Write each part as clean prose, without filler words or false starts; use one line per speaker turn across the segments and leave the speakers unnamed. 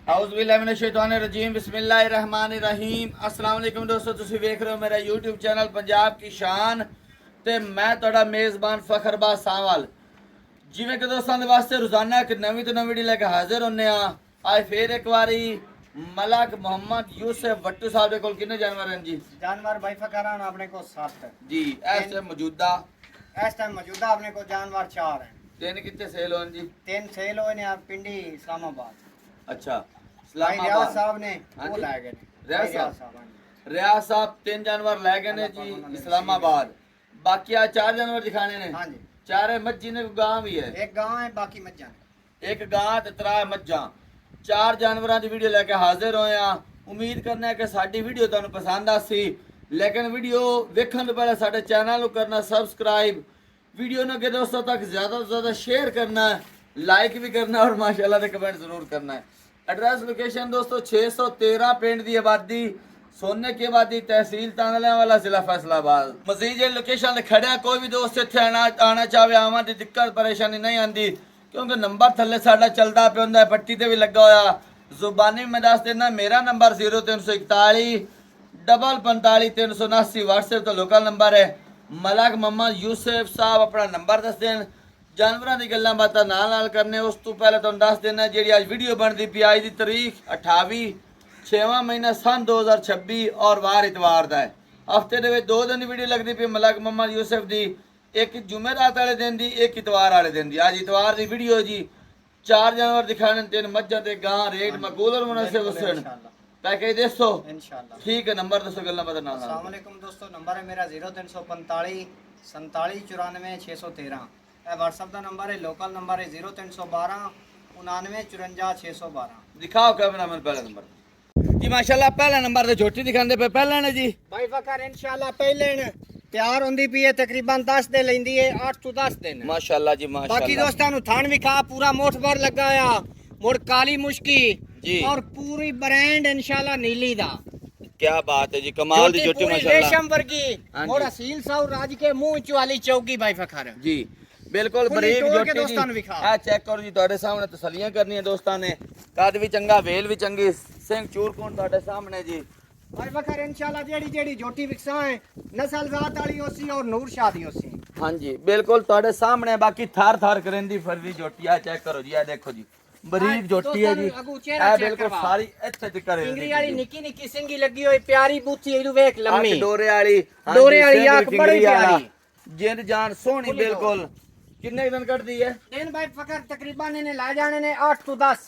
औज़ुबिल्लाहिमिनश्शैतानिर्रजीम बिस्मिल्लाहिर्रहमानिर्रहीम। अस्सलाम वालेकुम दोस्तों, तुसीं वेख रहे हो मेरा यूट्यूब चैनल पंजाब की शान ते मैं तुहाडा मेज़बान फखरबाज सावल। जिवें कि दोस्तों दे वास्ते रोजाना एक नवीं तो नवीं वीडियो लेके हाजिर होने आ। आज फिर एक बारी मलक मोहम्मद यूसुफ वट्टू साहब दे कोल कितने जानवर हैं जी?
जानवर भाई फकरान अपने को 7
जी इस टाइम मौजूदा
अपने को जानवर 4 हैं।
तीन कितने सेल होन जी?
3 सेल होए ने पिंडी इस्लामाबाद।
अच्छा,
रियाज साहब ने वो
जी
ला गए
रियाज साहब 3 जानवर लै गए ने जी इस्लामाबाद। बाकी आज 4 जानवर दिखाने ने।
हाँ जी,
4 मज्जी ने गां भी है,
एक गां है बाकी मज्जा ने।
एक गां ते 3 मज्जा। 4 जानवरां दी वीडियो लेके हाजिर होए आ। उम्मीद करने कि साडी वीडियो तुहानू पसंद आसी, लेकिन वीडियो देखने तो पहले साडे चैनल को करना सब्सक्राइब, वीडियो ने दोस्तों तक ज़्यादा से ज़्यादा शेयर करना है, लाइक भी करना है और माशाल्लाह से कमेंट ज़रूर करना है। एड्रेस लोकेशन दोस्तों 613 पिंड की आबादी, सोने की आबादी, तहसील तानलियां वाला, जिला फैसलाबाद। मजीद जो लोकेशन खड़े कोई भी दोस्त इत्थे आना चाहे आवां दी दिक्कत परेशानी नहीं आती, क्योंकि नंबर थल्ले साडा चलता पे हुंदा है, पट्टी ते भी लगा होया। जुबानी में दस देना, मेरा नंबर 0341 45 379 व्हाट्सएप तो लोकल नंबर है। मलक मोहम्मद यूसुफ साहब अपना नंबर दस देन। जानवरों की गल्लां बातां नाल करने उस तो पहले तुहानू दस देना जी अज वीडियो बनती पई, अज की तारीख 28 6वां महीना सन 2026 और वार इतवार का है। हफ्ते के 2 दिन की वीडियो लगती पई मलक मोहम्मद यूसुफ की, एक जुमेरात वाले दिन की, एक इतवार वाले दिन की। अज इतवार की वीडियो जी। 4 जानवर दिखाने, 3 मज्जां ते गां, रेट मकबूल और मुनासिब हुसन। पैकेज दसो
इंशाल्लाह।
ठीक है, नंबर दसो गल्लां बातां नाल।
अस्सलाम वालेकुम दोस्तों, नंबर है मेरा 0345 47 94 613। व्हाट्सएप का नंबर है, लोकल नंबर है 0312 99 54 612।
दिखाओ कैमरामैन पहला नंबर जी। माशाल्लाह पहला नंबर ते झोटी दिखांदे पे पहला ने जी।
भाई फकर इंशाल्लाह पहले ने तैयार होंदी पई है, तकरीबन 10 दे लेंदी है, 8 to 10 दिन।
माशाल्लाह जी माशाल्लाह।
बाकी दोस्तां नु थान विखा पूरा मोठ भर लगाया, मोड़ काली मुश्की
जी
और पूरी ब्रांड इंशाल्लाह नीली दा।
क्या बात है जी, कमाल दी झोटी माशाल्लाह।
रेशम वर्गी मोड़ असील साउ राज के मुंह च वाली चौकी भाई फकर जी,
बिल्कुल बरीक झोटी जी। आ चेक करो जी, ਤੁਹਾਡੇ सामने तसल्लियां करनी है दोस्तां ने। कद भी चंगा, वेल भी चंगी, सिंह चूर कोण ਤੁਹਾਡੇ सामने जी।
भाई फकर इंशाल्लाह जेड़ी जेड़ी झोटी विकसा है नस्ल जात वाली होसी और नूर शादी होसी।
हां जी बिल्कुल ਤੁਹਾਡੇ सामने। बाकी थार थार करंदी फरदी झोटी आ चेक करो जी, आ देखो जी बरीक झोटी है जी। ए बिल्कुल सारी इत्थे तक करे
इंगरी वाली निकी निकी सिंगी लगी होई, प्यारी बूथी इदू वेख लम्मी
डोरे वाली
आंख बड़ी प्यारी,
जिंद जान सोहनी बिल्कुल। कितने दिन कट दी है?
दिन भाई फकर तकरीबन इन्हें ला जाने ने 8 to 10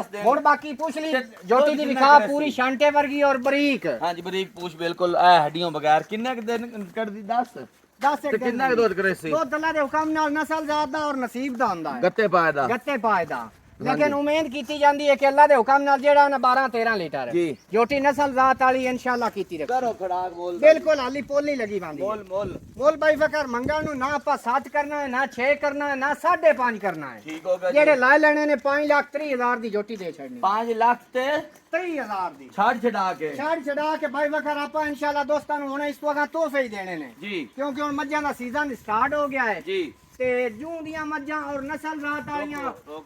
दिन।
और बाकी पूछ ली झोटी दी दिखा पूरी शांटे वर्गी और बरीक।
हां जी बरीक पूछ बिल्कुल ए हड्डियों बगैर। कितने दिन कट दी? 10
ते
कितना दूध करे सी?
दूध अल्लाह दे हुक्म नाल नस्ल ज्यादा और नसीब दा हुंदा है, गत्ते पाए दा। लेकिन उम्मीद कीती जांदी है कि अल्लाह दे हुक्म नाल जेड़ा ना 12-13 लीटर
जी
झोटी नस्ल जात वाली इंशाल्लाह कीती रख
करो खड़ाक बोल
बिल्कुल हाली पोली लगी बांदी।
मोल
भाई फकर मंगल नु ना आपा 7 करना है, ना 6 करना है, ना 5.5 करना है।
ठीक हो गया।
जेड़े लाए लेने ने 5,30,000 दी झोटी दे छड़नी।
5 लाख ते
30,000 दी
छड़ा के
भाई फकर आपा इंशाल्लाह दोस्तां नु हुणे इस वक्त तोहफे ही देने ने जी, क्योंकि हुण मज्जां दा सीजन स्टार्ट हो गया है जी। ते जूं दियां मज्जां और नस्ल जात वालियां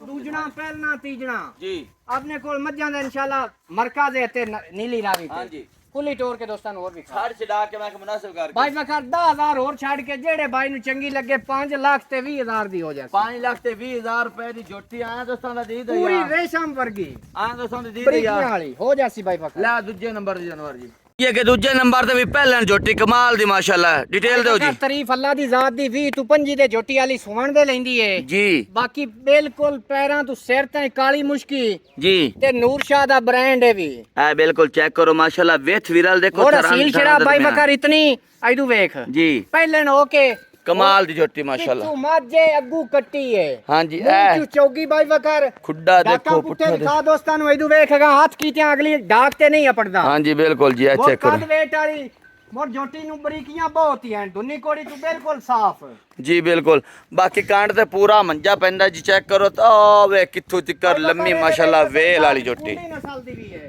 दूजना पहलना तीजना जी अपने कोल मज्जां दा इंशाल्लाह मरकज है ते नीली रावी। हां जी खुली टोर के दोस्तां और भी
छड़ा के मैं मुनासिब कर
भाई फकर 10,000 और छाड़ के जेड़े भाई नु चंगी लगे 5 लाख ते 20,000 दी हो जाए।
5 लाख ते 20,000 रुपए दी झोटी आया दोस्तां दा दी दे
पूरी रेशम वर्गी
आया दोस्तां दी दे यार
वाली हो जासी भाई फकर।
ला दूजे नंबर दी जानवर जी। ये के दूजे नंबर ते भी पहले झोटी कमाल दी माशाल्लाह। डिटेल दो जी।
तारीफ अल्लाह दी जात दी 20 to 25 दे झोटी वाली सुवण दे लेंदी है जी। बाकी बिल्कुल पैरां तो सिर तक काली मुश्की जी ते नूर शाह दा ब्रांड है भी। हां बिल्कुल चेक करो माशाल्लाह, वेथ विरल देखो
और
सील छड़ा भाई मकर इतनी आइदू वेख जी। पहले न ओके
कमाल दी झोटी माशाल्लाह।
तू माजे अग्गू कट्टी है। हां जी ए चौगी भाई वकर
खुड्डा देखो पुट्ठा
दिखा दोस्तां नु इदू वेखगा हाथ कीते अगली डाक ते नहीं अपड़दा। हां जी बिल्कुल जी चेक करो कद वेट वाली मोर झोटी नु बरीकियां बहुत ही हैं, दुनी कोड़ी तू बिल्कुल साफ
जी बिल्कुल। बाकी कांड ते पूरा मंजा पैंदा जी, चेक करो तो वे कित्थू तिकर लम्मी माशाल्लाह वेल वाली झोटी।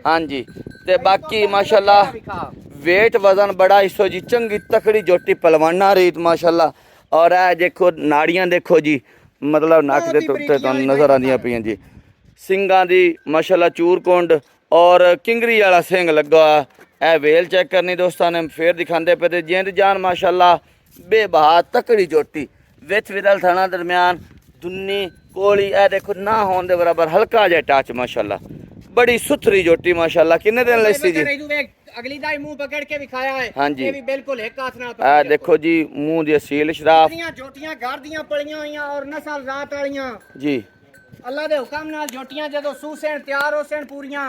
हां जी ते बाकी माशाल्लाह वेट वजन बड़ा इसो जी, चंगी तकड़ी झोटी पलवाना रीत माशाल्लाह। और ए देखो नाड़ियां देखो जी, मतलब नक दे उत्ते तो नजर आंदियां पियां जी। ਸਿੰਘਾਂ ਦੀ ਮਾਸ਼ਾਅੱਲਾ ਚੂਰਕੁੰਡ ਔਰ ਕਿੰਗਰੀ ਵਾਲਾ ਸਿੰਘ ਲੱਗਾ ਹੋਇਆ। ਇਹ ਵੇਲ ਚੈੱਕ ਕਰਨੀ ਦੋਸਤਾਂ ਨੇ ਫੇਰ ਦਿਖਾਉਂਦੇ ਪਏ ਤੇ ਜਿੰਦ ਜਾਨ ਮਾਸ਼ਾਅੱਲਾ ਬੇਬਹਾ ਤਕੜੀ ਝੋਟੀ ਵਿੱਚ ਵਿਦਲ ਥਾਣਾ ਦਰਮਿਆਨ ਦੁੰਨੀ ਕੋਲੀ ਇਹ ਦੇਖੋ ਨਾ ਹੋਣ ਦੇ ਬਰਾਬਰ ਹਲਕਾ ਜਿਹਾ ਟੱਚ ਮਾਸ਼ਾਅੱਲਾ ਬੜੀ ਸੁਥਰੀ ਝੋਟੀ ਮਾਸ਼ਾਅੱਲਾ। ਕਿੰਨੇ ਦਿਨ ਲੱਸੀ ਜੀ?
अगली दाई मुंह पकड़ के दिखाया है।
हाँ जी।
ये भी बिल्कुल एक हाथ नाल
आ देखो जी मुंह दी असील शराफ
झोटियां घर दियां पलियां होइयां और नस्ल रात वालियां
जी।
अल्लाह दे हुक्म नाल झोटियां जदों सूसेन तैयार होसन पूरियां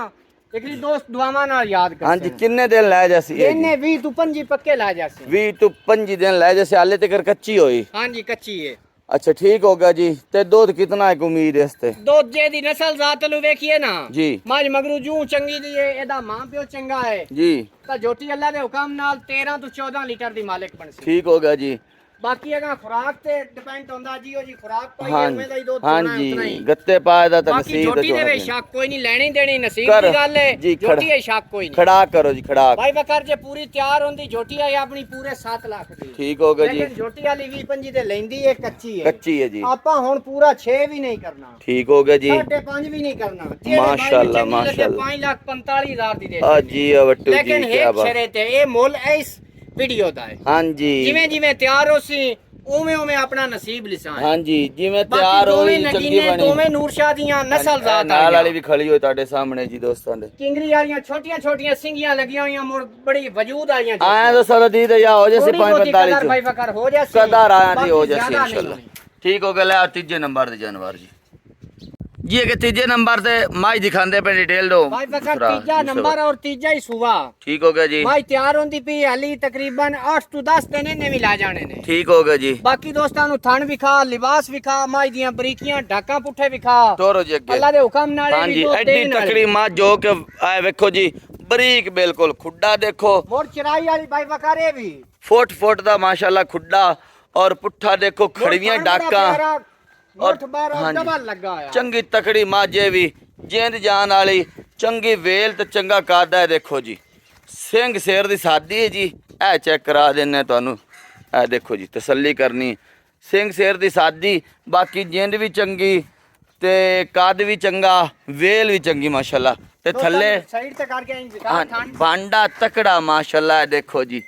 इकली दोस्त दुआवां नाल याद कर।
हां जी किन्ने दिन लै जासी?
इन्ने 20 तो 25 पक्के ला जासी।
20 तो 25 दिन लै जासी हाले तक कच्ची होई।
हां जी कच्ची है।
अच्छा ठीक हो गया जी। ते दूध कितना है उम्मीद है इसते?
दूध जे दी नस्ल जात लो वेखिए ना
जी
मज मगरू जू चंगी दी है एदा मां प्यो चंगा है
जी
ता झोटी अल्लाह दे हुक्म नाल 13 तो 14 लीटर दी मालिक बनसी।
ठीक हो गया जी।
बाकी अगर खुराक ते डिपेंड होंदा जी ओ जी खुराक पाई
हाँ
एवें दा ही दूध
हाँ
होना है उतना
जी
ही।
गत्ते पाए दा तो
बाकी
नसीब
झोटी दे
दा
वे शक कोई नहीं लेनी देनी नसीब
कर
दी गल है
जी।
झोटी है शक कोई नहीं।
खड़ा करो जी खड़ा।
भाई बकर जे पूरी तैयार होंदी झोटी है अपनी पूरे 7 लाख दी।
ठीक हो गया जी।
लेकिन झोटी वाली 20 25 ते लेंदी है कच्ची है।
कच्ची है जी।
आपा हुन पूरा 6 भी नहीं करना।
ठीक हो गया जी।
5.5 भी नहीं करना।
माशाअल्लाह माशाअल्लाह
5,45,000 दी दे।
हां जी वट्टू जी
लेकिन
क्या
एक
बात।
शर्त है ये मोल इस वीडियो दा है।
हां जी
जिवें जिवें तैयार होसी उवें उवें अपना नसीब लिसा है।
हां जी जिवें तैयार होई चंगी बनी
दोवें नूरशाह दियां नस्ल जात
नाल वाली भी खड़ी होई ਤੁਹਾਡੇ ਸਾਹਮਣੇ ਜੀ ਦੋਸਤਾਂ ਦੇ।
किंगरी वालियां छोटियां छोटियां सिंगियां लगियां हुई मुड़ बड़ी वजूद आईयां।
आया तो सारा दी दे या हो जैसे 545
भाई फकर हो जासी
कदर आया जी हो जैसे इंशाल्लाह। ठीक हो गया ले तीजे नंबर दे जानवर जी जी के तीजे नंबर ते माई दिखांदे पे डिटेल दो
भाई फकर तीजा नंबर और तीजा ही सुवा।
ठीक हो गया जी।
माई तैयार होंदी पई हली तकरीबन 8 तो 10 दिन ने भी ला जाने ने।
ठीक हो गया जी।
बाकी दोस्तां नु थन विखा लिबास विखा माई दियां बरीकियां ढाका पुठे विखा
तोरो जी अगे
अल्लाह दे हुक्म नाल
हां जी एडी तकड़ी मां जो के आए देखो जी बरीक बिल्कुल खुड्डा देखो
मोर चराई वाली भाई फकर ए भी
फुट दा माशाल्लाह खुड्डा और पुट्ठा देखो खड़ियां डाका
और डबल लगा है।
चंगी तकड़ी माजे भी जिंद जान वाली चंगी वेल ते चंगा कादा है देखो जी सिंह शेर दी सादी है जी ए चेक करा देने तुहानू ए देखो जी तसल्ली करनी सिंह शेर दी सादी बाकी जिंद भी चंगी ते काद भी चंगा वेल भी चंगी माशाल्लाह ते थल्ले
साइड ते करके इन दिखा थान
बांडा तकड़ा माशाल्लाह देखो जी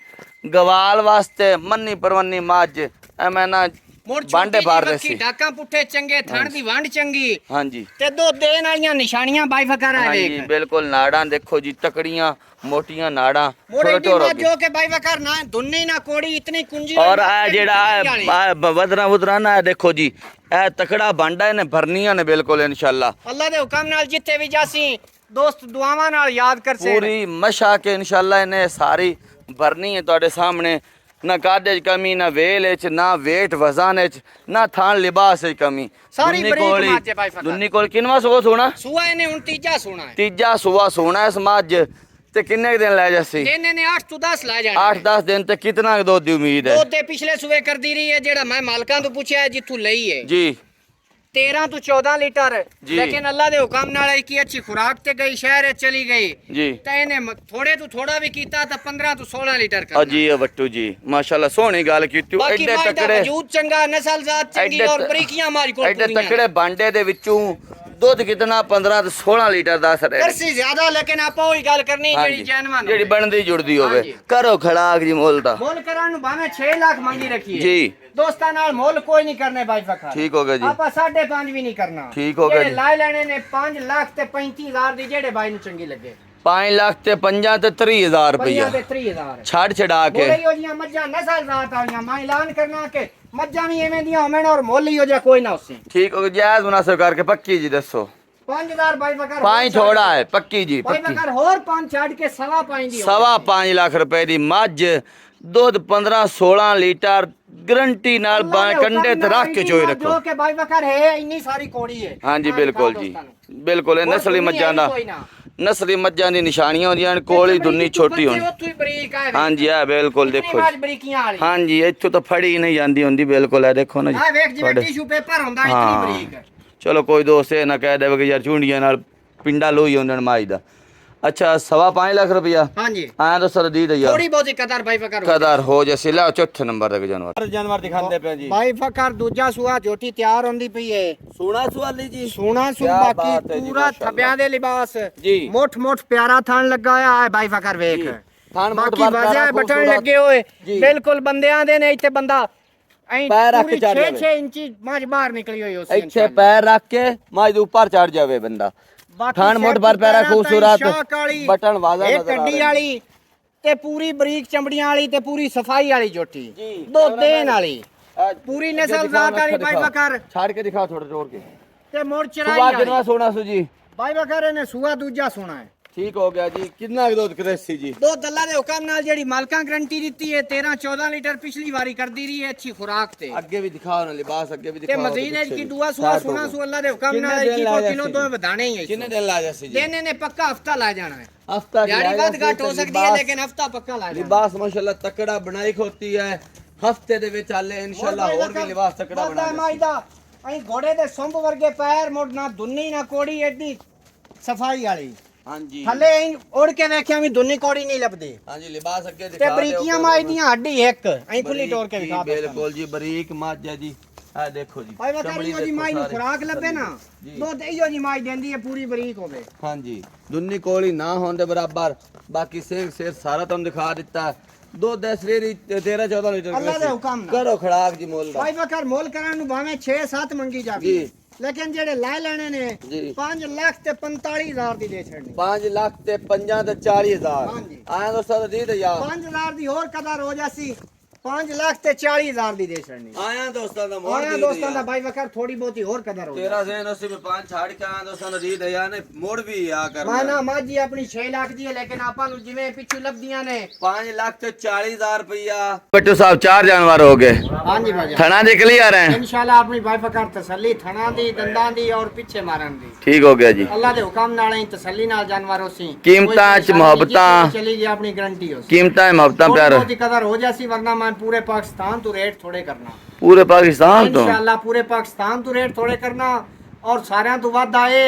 गवाल वास्ते मन्नी परवन्नी माज ए मैं ना बांडे पार दे सी
ढाका पुठे चंगे थान दी वांड चंगी।
हां जी
ते दो देन वालियां निशानियां बाई फकर आ
हाँ
देख।
जी बिल्कुल नाड़ा देखो जी तकड़ियां मोटियां नाड़ा
मोरे जो के बाई फकर ना दुन्नी ना कोड़ी इतनी कुंजी
और आ जेड़ा वदरा वदरा ना देखो जी ए तकड़ा बांडा ने भरनियां ने बिल्कुल इंशाल्लाह
अल्लाह दे हुक्म नाल जिथे भी जासी दोस्त दुआवां नाल याद कर से
पूरी मशा के इंशाल्लाह इन्हें सारी भरनी है ਤੁਹਾਡੇ सामने ना कादे च कमी ना वेल च ना वेट वजन च ना थान लिबास च कमी
सारी बरीक माचे भाई फकर
दुन्नी कोल किनवा सुवा सोना
सुआ ने हुन तीजा सोना है
तीजा सुवा सोना इस मज ते किन्ने दिन ले जासी
देने ने 8 तो 10 ला जाने
8-10 दिन ते कितना दूध दी उम्मीद है
दूध ते पिछले सुबह कर दी रही है जेड़ा मैं मालकां तो पूछया है जिथू लई है
जी
13 तो 14 लीटर
जी।
लेकिन अल्लाह दे हुक्म नाल की अच्छी खुराक ते गई शहर चली गई
जी
ते इने थोड़े तो थोड़ा भी कीता तो 15 तो 16 लीटर कर
जी वट्टू जी माशाल्लाह सोहनी गल कीती
बाकी
एडे
माई दा
तकड़े
वजूद चंगा नस्ल जात चंगी और बरीकियां मारी को
एडे तकड़े बांडे दे विचों दुध कितना 15 तो 16 लीटर दा सर
करसी ज्यादा लेकिन आपा वही गल करनी जेडी जानवन
जेडी बनदी जुड़दी होवे
हाँ जी।
करो खड़ाक जी मोल दा
मोल करान नु भावे 6 लाख मंगी रखी है
जी
दोस्तां नाल मोल कोई नहीं करने भाई फकर
ठीक हो गया जी
आपा 5.5 भी नहीं करना
ठीक हो गया
जेड़े
जी।
लाए लेने ने 5 लाख ते 35,000 दी जेड़े भाई नु चंगी लगे
5 लाख ते 50 ते 30,000 रुपया
30,000
छाड़ छड़ा के
मोले यो जियां मज्जां नस्ल जात वालियां मैं ऐलान करना के मज्जां भी एवें दियां होवें और मोल यो जा कोई ना उसे
ठीक हो गया जायज मुनासिब करके पक्की जी दसो
5,000 भाई बकर
5 छोड़ा है पक्की जी
भाई
पक्की
बकर और 5 छाड़ के 5.5 दी
5.5 लाख रुपए दी मज दुध 15-16 लीटर गारंटी नाल कंडे ते रख के चोई रखो
जो के भाई बकर है इतनी सारी कोड़ी है।
हाँ जी बिल्कुल जी बिल्कुल नस्ली मज्जां दा नस्ली मज्जां दी निशानियां होंदियां कोली दुन्नी छोटी होंदी हाँ जी है बिल्कुल देखो हाँ जी इत्थों तो फड़ी नहीं जाती होंदी बिल्कुल है देखो ना जी हाँ चलो कोई दोस्त ये ना कह दे कि यार झुंडियां नाल पिंडा लोई होंदे माई दा अच्छा 5.25 लाख रुपया।
हाँ जी
आया तो सर दी दिया
थोड़ी बहुत कदर भाई फकर
कदर हो जैसे ला चौथे नंबर तक जानवर दिखाते पे जी
भाई फकर दूजा सुआ झोटी तैयार होंदी पई है
सोना सुआ ली जी
सोना सु
क्या
बाकी
बात है जी,
पूरा
माशाअल्लाह।
थब्या दे लिबास
जी
मोठ मोठ प्यारा थान लगाया है भाई फकर वेख
थान मोठ
बाकी
बार
वजह
प्यारा
बटन
खूबसूरत।
लगे हुए
जी।
बिल्कुल बंदियां दे ने इथे बंदा ऐ
पैर रख
पूरी
के चढ़
6 इंची माज बाहर निकली हुई उसी
ਇੱਥੇ ਪੈਰ ਰੱਖ ਕੇ ਮਾਜ ਦੇ ਉੱਪਰ ਚੜ ਜਾਵੇ ਬੰਦਾ थान मोट बार प्यारा खूबसूरत बटन वाजा
एक
नजर आ
कड्डी
रहे हैं।
वाली ते पूरी बरीक चमड़ियां वाली ते पूरी सफाई वाली जोटी
जी।
दो देन वाली
आज
पूरी
आगे
नस्ल
दिखाओ,
जात वाली
अच्छा
भाई
दिखाओ।
बकर
छाड़ के दिखाओ थोड़ा जोर के
ते मोड़ चराई
सुबह
वाली
कितना सोना सु जी
भाई बकर ने सुआ दूजा सोना है
ठीक हो गया जी कितना दूध क्रेसी जी
दो दल्ला दे हुकम नाल जेड़ी मालकां गारंटी दी है 13-14 लीटर पिछली बारी कर दी रही है अच्छी खुराक ते
आगे भी दिखाओ ना लिबास आगे भी
ते
दिखाओ
मजीद
पीछे
की
भी।
दुआ सुआ
स्टार्ट
सोना
हो
सु
गया।
अल्लाह दे हुकम
कितने
नाल
दिन
की
लाया
किलो
सी
दो
जी?
बधाने ही है
कितने दिन ला जैसे जी
देने ने पक्का हफ्ता ला जाना है
हफ्ता
यारी
खिलाया
बात घट हो
सी,
सकती है
लिबास-
लेकिन हफ्ता पक्का ला जाना
लिबास माशाल्लाह तकड़ा बनाई होती है हफ्ते दे विच आले इंशाल्लाह और भी लिबास तकड़ा बना देसी।
माइदा अई घोड़े दे संभ वर्गे पैर मोड़ ना दुन्नी ना कोड़ी एडी सफाई वाली
हां जी
थले इन उड़ के देखिया भी दुन्नी कोड़ी नहीं लबदी
हां जी लिबास आगे
ते
दिखा
बरीकियां माई दियां हड्डी एक अई खुली तोड़ के दिखा दे
बिल्कुल जी बारीक माजा जी आ देखो जी
भाई वकारी जी माई नु खुराक लबे ना
जी।
दो इयो जी माई देंदी है पूरी बरीक होवे
हाँ जी दुन्नी कोली ना होने बराबर बाकी सेंग शेर सारा तुम दिखा देता है दो 10 लीटर 13-14 लीटर
अल्लाह दे हुक्म नाल।
करो खड़ाक जी मोल दा
भाई वकर मोल करन नु भावे 6-7 मंगी जावी
जी।
लेकिन जेड़े ला लेने ने
जी
5 लाख ते 45,000 दी दे छड़नी
5 लाख ते 50 ते 40,000
हाँ जी।
आया तो सर दी दे यार
5,000 दी और कदर हो जासी 5 लाख ते 40,000 दी दे छड़नी
आया दोस्तों दा मोड़
आया
दी
दोस्तों दा भाई वकर थोड़ी बहुती और कदर हो
तेरा से नसी में 5 छाड़ के आया दोस्तों दी दे यार ने मोड़ भी आ कर
माना माजी अपनी 6 लाख दी है लेकिन आपा नु जिवें पिछू लबदियां ने
5 लाख ते 40,000 रुपया बट्टू साहब 4 जानवर हो गए
हां जी भाई
थना दे क्लियर है
इंशाल्लाह अपनी भाई फकर तसल्ली थना दी दंदां दी और पीछे मारन दी
ठीक हो गया जी
अल्लाह दे हुक्म नाल ही तसल्ली नाल जानवर होसी
कीमतां च मोहब्बतां
चली गई अपनी गारंटी होसी
कीमतां मोहब्बतां प्यार
बहुत कदर हो जासी वरना मैं पूरे पाकिस्तान तो रेट थोड़े करना
पूरे पाकिस्तान तो
इंशाल्लाह पूरे पाकिस्तान तो रेट थोड़े करना और सारिਆਂ ਤੋਂ ਵੱਧ ਆਏ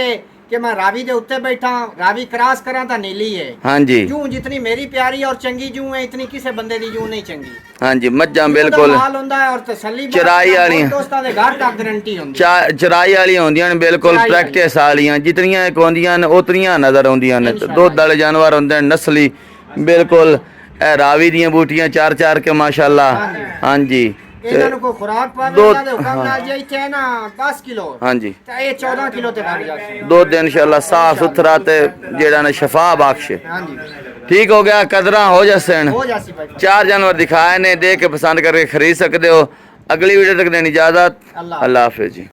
कि मैं रावी दे उत्ते बैठा रावी क्रॉस करा ता नीली है
हाँ जी
जूं जितनी मेरी प्यारी और चंगी जूं है इतनी किसी बंदे दी जूं नहीं चंगी
हाँ जी मज्जां
जूं दा
बिल्कुल
माल होंदा है और तसल्ली
चराई वालियां।
दोस्तां दे घर तक गारंटी होंदी
चराई वालियां होंदियां ने बिल्कुल
चराई
प्रैक्टिस वालियां जितनियां इक होंदियां ने उतनियां नजर आउंदियां ने दुध वाले जानवर होंदे ने नस्ली बिल्कुल ए रावी दियां बूटियां 4-4 के माशाल्लाह हाँ जी
ਇਹਨਾਂ ਨੂੰ ਕੋਈ ਖੁਰਾਕ ਪਾਵੇ
ਦੋ-
ਇਹਨਾਂ ਦੇ ਹੁਕਮ ਨਾਲ ਜੇ ਇੱਥੇ ਹੈ ਨਾ 10 ਕਿਲੋ
हाँ जी
ਤੇ ਇਹ 14 ਕਿਲੋ ਤੇ ਬਣ ਜਾશે
दुध इंशाल्लाह साफ सुथरा ते जेड़ा ने शफा बख्श
ਹਾਂਜੀ
ठीक हो गया कदरां हो जसन
ਹੋ ਜਾਸੀ ਭਾਈ
4 जानवर दिखाए ने देख के पसंद करके खरीद सकते हो अगली वीडियो तक देनी इजाजत
अल्लाह
अल्लाह हाफिज जी।